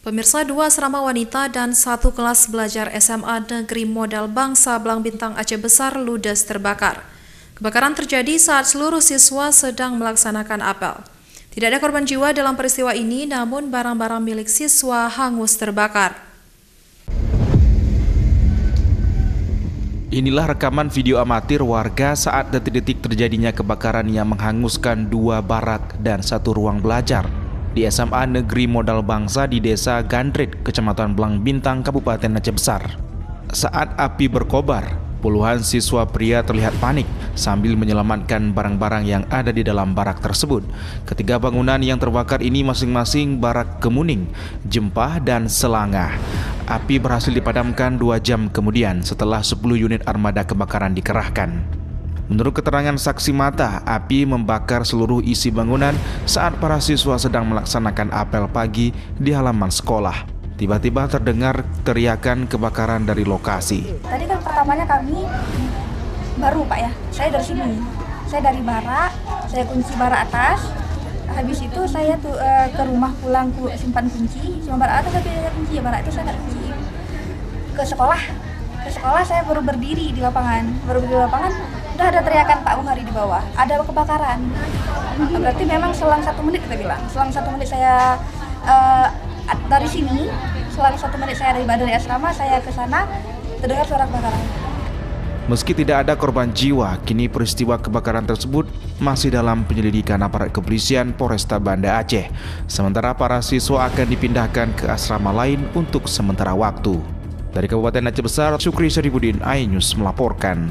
Pemirsa, 2 asrama wanita dan 1 kelas belajar SMA Negeri Modal Bangsa Blang Bintang Aceh Besar ludes terbakar. Kebakaran terjadi saat seluruh siswa sedang melaksanakan apel. Tidak ada korban jiwa dalam peristiwa ini, namun barang-barang milik siswa hangus terbakar. Inilah rekaman video amatir warga saat detik-detik terjadinya kebakaran yang menghanguskan 2 barak dan 1 ruang belajar di SMA Negeri Modal Bangsa di Desa Gandrit, Kecamatan Blang Bintang, Kabupaten Aceh Besar. Saat api berkobar, puluhan siswa pria terlihat panik sambil menyelamatkan barang-barang yang ada di dalam barak tersebut. Ketiga bangunan yang terbakar ini masing-masing barak Kemuning, Jempah, dan Selangah. Api berhasil dipadamkan 2 jam kemudian setelah 10 unit armada kebakaran dikerahkan. Menurut keterangan saksi mata, api membakar seluruh isi bangunan saat para siswa sedang melaksanakan apel pagi di halaman sekolah. Tiba-tiba terdengar teriakan kebakaran dari lokasi. Tadi kan pertamanya kami baru Pak ya, saya dari sini. Saya dari barak, saya kunci barak atas. Habis itu saya ke rumah pulang simpan kunci. Simpan barak atas saya kunci, barak itu saya nggak kunci. Ke sekolah saya baru berdiri di lapangan. Udah ada teriakan Pak Buhari di bawah, ada kebakaran. Berarti memang selang 1 menit kita bilang. Selang 1 menit saya dari sini, selang 1 menit saya dari asrama, saya ke sana, terdengar suara kebakaran. Meski tidak ada korban jiwa, kini peristiwa kebakaran tersebut masih dalam penyelidikan aparat kepolisian Polresta Banda Aceh. Sementara para siswa akan dipindahkan ke asrama lain untuk sementara waktu. Dari Kabupaten Aceh Besar, Syukri Saribudin, iNews melaporkan.